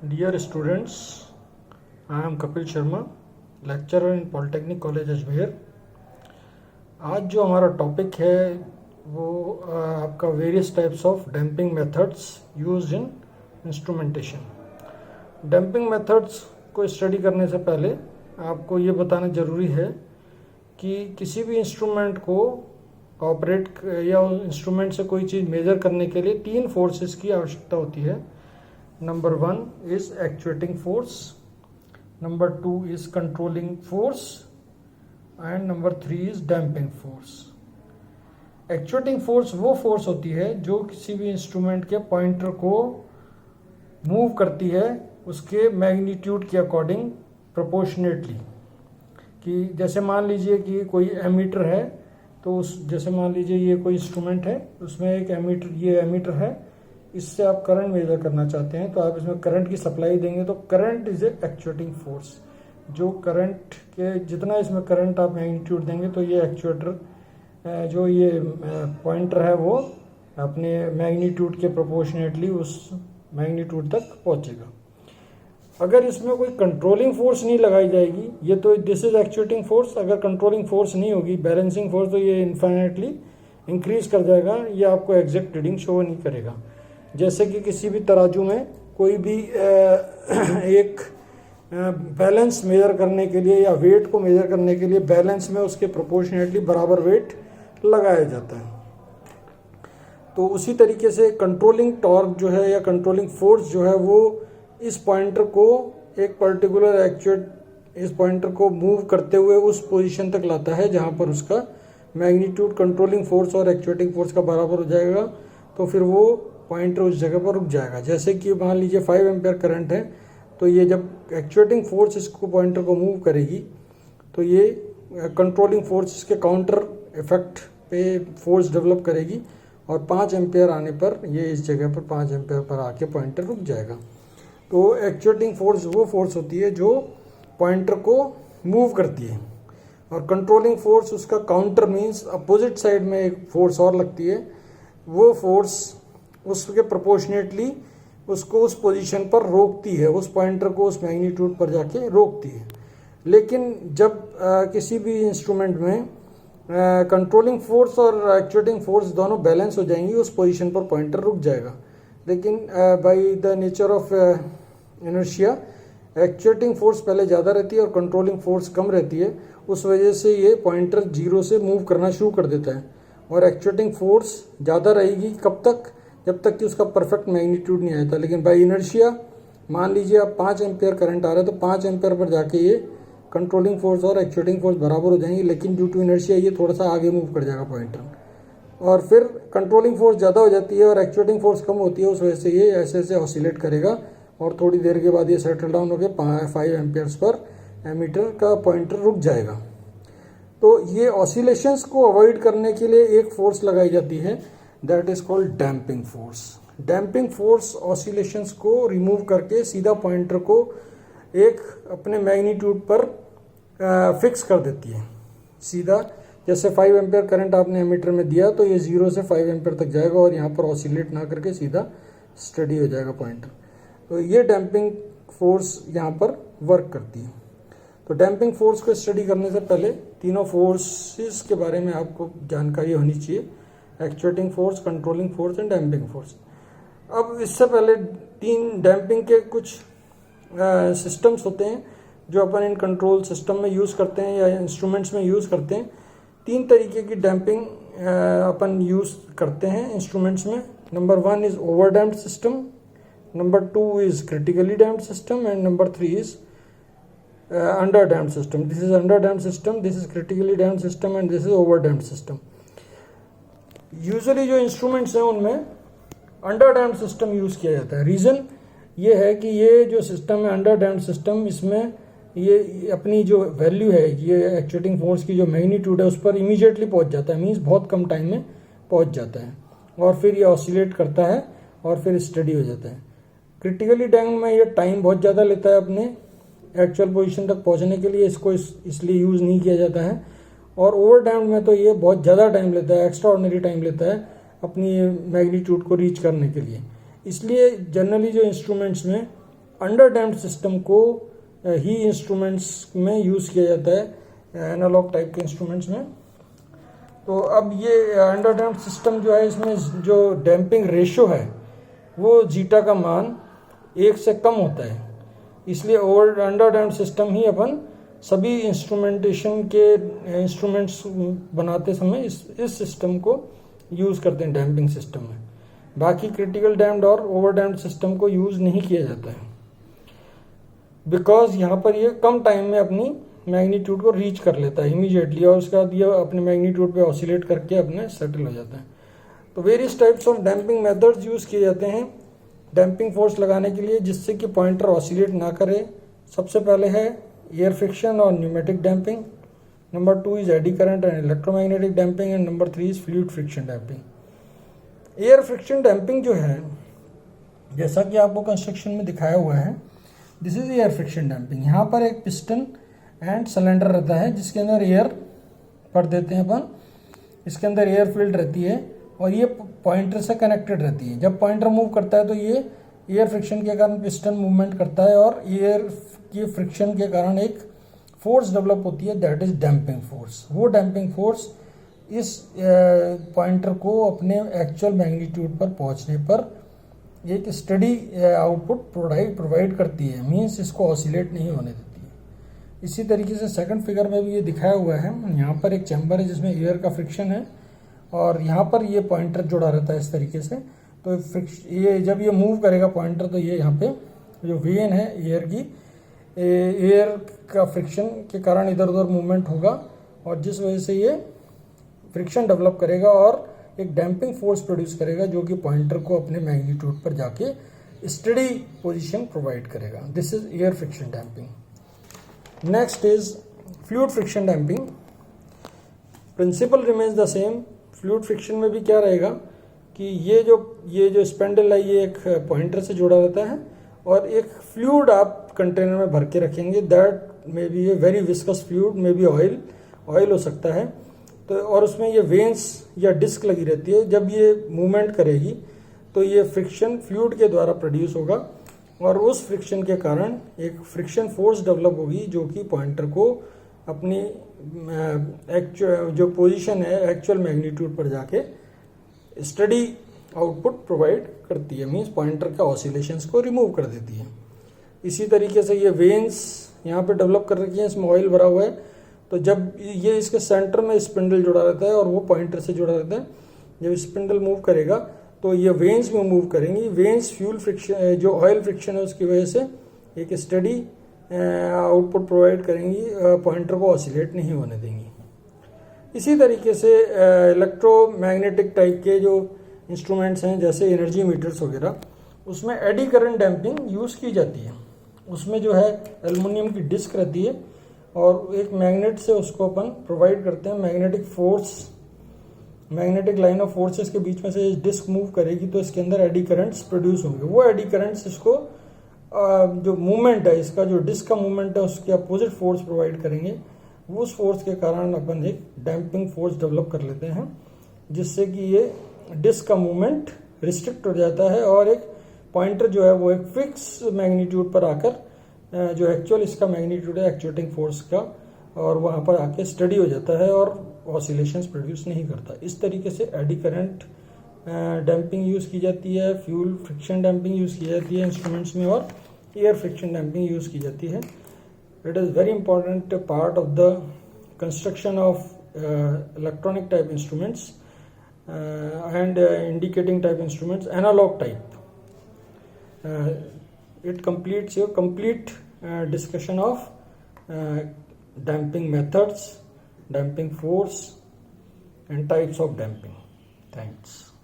Dear students, I am Kapil Sharma, lecturer in polytechnic college Ajmer. आज जो हमारा टॉपिक है वो आपका various types of damping methods used in instrumentation. Damping methods को स्टडी करने से पहले आपको ये बताना ज़रूरी है कि किसी भी इंस्ट्रूमेंट को ऑपरेट या इंस्ट्रूमेंट से कोई चीज़ मेजर करने के लिए 3 फोर्सेस की आवश्यकता होती है। Number 1 is actuating force, number 2 is controlling force and number 3 is damping force. Actuating force वो फोर्स होती है जो किसी भी इंस्ट्रूमेंट के पॉइंटर को मूव करती है उसके मैग्नीट्यूड के अकॉर्डिंग प्रोपोर्शनेटली। कि जैसे मान लीजिए कि कोई एमीटर है, तो उस जैसे मान लीजिए ये कोई इंस्ट्रूमेंट है, उसमें एक एमीटर, ये एमीटर है, इससे आप करंट मेजर करना चाहते हैं तो आप इसमें करंट की सप्लाई देंगे तो current is a actuating force. जो करंट के जितना इसमें करंट आप मैग्नीट्यूड देंगे तो ये एक्चुएटर जो ये पॉइंटर है वो अपने मैग्नीट्यूड के प्रोपोर्शनेटली उस मैग्नीट्यूड तक पहुंचेगा। अगर इसमें कोई कंट्रोलिंग फोर्स नहीं लगाई जाएगी, ये तो दिस इज एक्चुएटिंग फोर्स, अगर कंट्रोलिंग फोर्स नहीं होगी, बैलेंसिंग फोर्स, तो ये इन्फाइनेटली इंक्रीज कर जाएगा, ये आपको एग्जैक्ट रीडिंग शो नहीं करेगा। जैसे कि किसी भी तराजू में कोई भी एक बैलेंस मेजर करने के लिए या वेट को मेजर करने के लिए बैलेंस में उसके प्रोपोर्शनेटली बराबर वेट लगाया जाता है। तो उसी तरीके से कंट्रोलिंग टॉर्क जो है या कंट्रोलिंग फोर्स जो है वो इस पॉइंटर को एक पर्टिकुलर इस पॉइंटर को मूव करते हुए उस पोजीशन तक लाता है जहां पर उसका मैग्नीट्यूड कंट्रोलिंग फोर्स और एक्चुएटिंग फोर्स का बराबर हो जाएगा, तो फिर वो पॉइंटर उस जगह पर रुक जाएगा। जैसे कि मान लीजिए 5 एम्पेयर करंट है, तो ये जब एक्चुएटिंग फोर्स इसको पॉइंटर को मूव करेगी तो ये कंट्रोलिंग फोर्स इसके काउंटर इफेक्ट पे फोर्स डेवलप करेगी और 5 एम्पेयर आने पर ये इस जगह पर 5 एम्पेयर पर आके पॉइंटर रुक जाएगा। तो एक्चुएटिंग फोर्स वो फोर्स होती है जो पॉइंटर को मूव करती है, और कंट्रोलिंग फोर्स उसका काउंटर मीन्स अपोजिट साइड में एक फोर्स और लगती है, वो फोर्स उसके प्रोपोर्शनेटली उसको उस पोजीशन पर रोकती है, उस पॉइंटर को उस मैग्नीट्यूड पर जाके रोकती है। लेकिन जब किसी भी इंस्ट्रूमेंट में कंट्रोलिंग फोर्स और एक्चुएटिंग फोर्स दोनों बैलेंस हो जाएंगी, उस पोजीशन पर पॉइंटर रुक जाएगा। लेकिन by the nature of inertia actuating force पहले ज़्यादा रहती है और कंट्रोलिंग फोर्स कम रहती है, उस वजह से ये पॉइंटर 0 से मूव करना शुरू कर देता है। और एक्चुएटिंग फोर्स ज़्यादा रहेगी कब तक? जब तक कि उसका परफेक्ट मैग्नीट्यूड नहीं आता। लेकिन बाय इनर्शिया मान लीजिए आप 5 एम्पेयर करंट आ रहा है, तो 5 एम्पेयर पर जाके ये कंट्रोलिंग फोर्स और एक्चुएटिंग फोर्स बराबर हो जाएंगे, लेकिन ड्यू टू इनर्शिया ये थोड़ा सा आगे मूव कर जाएगा पॉइंटर। और फिर कंट्रोलिंग फोर्स ज़्यादा हो जाती है और एक्चुएटिंग फोर्स कम होती है, उस वजह से ये ऐसे ऐसे ऑसिलेट करेगा और थोड़ी देर के बाद ये सेटल डाउन होकर 5 एम्पेयर्स पर एमीटर का पॉइंटर रुक जाएगा। तो ये ऑसिलेशंस को अवॉइड करने के लिए एक फोर्स लगाई जाती है, that is called damping force. Damping force oscillations को रिमूव करके सीधा पॉइंटर को एक अपने मैग्नीट्यूड पर फिक्स कर देती है सीधा। जैसे 5 एम्पेयर करंट आपने एमीटर में दिया तो ये 0 से 5 एम्पेयर तक जाएगा और यहाँ पर ऑसिलेट ना करके सीधा स्टडी हो जाएगा पॉइंटर। तो ये डैम्पिंग फोर्स यहाँ पर वर्क करती है। तो डैम्पिंग फोर्स को स्टडी करने से पहले तीनों फोर्सेस के बारे में आपको जानकारी होनी चाहिए, actuating force, controlling force and damping force. अब इससे पहले 3 डैम्पिंग के कुछ सिस्टम्स होते हैं जो अपन इन कंट्रोल सिस्टम में यूज़ करते हैं या इंस्ट्रूमेंट्स में यूज़ करते हैं। 3 तरीके की डैम्पिंग अपन यूज़ करते हैं इंस्ट्रूमेंट्स में। Number 1 is over damped system, number 2 is critically damped system and number 3 is under damped system. This is under damped system, this is critically damped system and this is over damped system. Usually जो instruments हैं उनमें under damped system use किया जाता है। Reason ये है कि ये जो सिस्टम है अंडर डैम्प्ड सिस्टम, इसमें ये अपनी जो वैल्यू है, ये एक्चुएटिंग फोर्स की जो मैग्नीट्यूड है उस पर इमीडिएटली पहुंच जाता है, मीन्स बहुत कम टाइम में पहुंच जाता है और फिर ये ऑसिलेट करता है और फिर स्टडी हो जाता है। क्रिटिकली डैम्प्ड में ये टाइम बहुत ज़्यादा लेता है अपने एक्चुअल पोजीशन तक पहुंचने के लिए, इसको इसलिए यूज़ नहीं किया जाता है। और ओवर डैम्प्ड में तो ये बहुत ज़्यादा टाइम लेता है, एक्स्ट्रा ऑर्डिनरी टाइम लेता है अपनी मैग्नीट्यूड को रीच करने के लिए। इसलिए जनरली जो इंस्ट्रूमेंट्स में अंडर डैम्प्ड सिस्टम को ही इंस्ट्रूमेंट्स में यूज़ किया जाता है, एनालॉग टाइप के इंस्ट्रूमेंट्स में। तो अब ये अंडर डैम्प्ड सिस्टम जो है, इसमें जो डैम्पिंग रेशियो है वो जीटा का मान 1 से कम होता है, इसलिए ओवर अंडर डैम्प्ड सिस्टम ही अपन सभी इंस्ट्रूमेंट्स बनाते समय इस सिस्टम को यूज़ करते हैं डैम्पिंग सिस्टम में। बाकी क्रिटिकल डैम्प्ड और ओवर डैम्प्ड सिस्टम को यूज़ नहीं किया जाता है, बिकॉज यहाँ पर ये कम टाइम में अपनी मैग्नीट्यूड को रीच कर लेता है इमीडिएटली, और उसके बाद ये अपने मैग्नीट्यूड पे ऑसिलेट करके अपने सेटल हो जाता है। तो various types of damping methods use किए जाते हैं डैम्पिंग फोर्स लगाने के लिए, जिससे कि पॉइंटर ऑसिलेट ना करे। सबसे पहले है एयर फ्रिक्शन और pneumatic damping, number 2 is eddy current and electromagnetic damping, and number 3 is fluid friction damping. Air friction damping जो है, जैसा कि आपको कंस्ट्रक्शन में दिखाया हुआ है, this is air friction damping. यहाँ पर एक पिस्टन एंड सिलेंडर रहता है जिसके अंदर एयर भर देते हैं अपन, इसके अंदर एयर फील्ड रहती है और ये पॉइंटर से कनेक्टेड रहती है। जब पॉइंटर मूव करता है तो ये एयर फ्रिक्शन के कारण पिस्टन मूवमेंट करता है और एयर के फ्रिक्शन के कारण एक फोर्स डेवलप होती है, दैट इज डैम्पिंग फोर्स। वो डैम्पिंग फोर्स इस पॉइंटर को अपने एक्चुअल मैग्नीट्यूड पर पहुंचने पर एक स्टडी आउटपुट प्रोवाइड करती है, मीन्स इसको ऑसिलेट नहीं होने देती है। इसी तरीके से सेकंड फिगर में भी ये दिखाया हुआ है, यहाँ पर एक चैम्बर है जिसमें एयर का फ्रिक्शन है और यहाँ पर ये पॉइंटर जुड़ा रहता है इस तरीके से। तो ये जब ये मूव करेगा पॉइंटर, तो ये यहाँ पे जो वेन है एयर की, एयर का फ्रिक्शन के कारण इधर उधर मूवमेंट होगा और जिस वजह से ये फ्रिक्शन डेवलप करेगा और एक डैम्पिंग फोर्स प्रोड्यूस करेगा, जो कि पॉइंटर को अपने मैग्नीट्यूड पर जाके स्टडी पोजीशन प्रोवाइड करेगा। This is air friction damping. Next is fluid friction damping. Principle remains the same. Fluid friction में भी क्या रहेगा कि ये जो स्पेंडल है ये एक पॉइंटर से जुड़ा रहता है और एक फ्लूइड आप कंटेनर में भर के रखेंगे, that may be a very viscous fluid, may be oil हो सकता है। तो और उसमें ये वेन्स या डिस्क लगी रहती है, जब ये मूवमेंट करेगी तो ये फ्रिक्शन फ्लूइड के द्वारा प्रोड्यूस होगा और उस फ्रिक्शन के कारण एक फ्रिक्शन फोर्स डेवलप होगी, जो कि पॉइंटर को अपनी जो पोजीशन है एक्चुअल मैग्नीट्यूड पर जाके स्टडी आउटपुट प्रोवाइड करती है, मीन्स पॉइंटर के ऑसिलेशंस को रिमूव कर देती है। इसी तरीके से ये वेन्स यहाँ पे डेवलप कर रखी है, इसमें ऑयल भरा हुआ है, तो जब ये इसके सेंटर में स्पिंडल जुड़ा रहता है और वो पॉइंटर से जुड़ा रहता है, जब स्पिंडल मूव करेगा तो ये वेन्स में मूव करेंगी। वेन्स फ्यूल फ्रिक्शन, जो ऑयल फ्रिक्शन है उसकी वजह से एक स्टडी आउटपुट प्रोवाइड करेंगी, पॉइंटर को ऑसिलेट नहीं होने देंगी। इसी तरीके से इलेक्ट्रोमैग्नेटिक टाइप के जो इंस्ट्रूमेंट्स हैं जैसे एनर्जी मीटर्स वगैरह, उसमें एडी करंट डैम्पिंग यूज़ की जाती है। उसमें जो है एल्युमिनियम की डिस्क रहती है और एक मैग्नेट से उसको अपन प्रोवाइड करते हैं magnetic force, magnetic line of forces के बीच में से डिस्क मूव करेगी तो इसके अंदर एडी करंट्स प्रोड्यूस होंगे। वो एडी करंट्स इसको जो मूवमेंट है, इसका जो डिस्क का मूवमेंट है उसके अपोजिट फोर्स प्रोवाइड करेंगे। उस फोर्स के कारण अपन एक डैम्पिंग फोर्स डेवलप कर लेते हैं, जिससे कि ये डिस्क का मूवमेंट रिस्ट्रिक्ट हो जाता है और एक पॉइंटर जो है वो एक फिक्स मैग्नीट्यूड पर आकर जो एक्चुअल इसका मैग्नीट्यूड है एक्चुएटिंग फोर्स का, और वहाँ पर आके स्टडी हो जाता है और ऑसिलेशंस प्रोड्यूस नहीं करता। इस तरीके से एडी करंट डैम्पिंग यूज़ की जाती है, फ्यूल फ्रिक्शन डैम्पिंग यूज़ की जाती है इंस्ट्रूमेंट्स में, और एयर फ्रिक्शन डैम्पिंग यूज़ की जाती है। It is very important part of the construction of electronic type instruments and indicating type instruments, analog type. It completes your complete discussion of damping methods, damping force and types of damping. Thanks.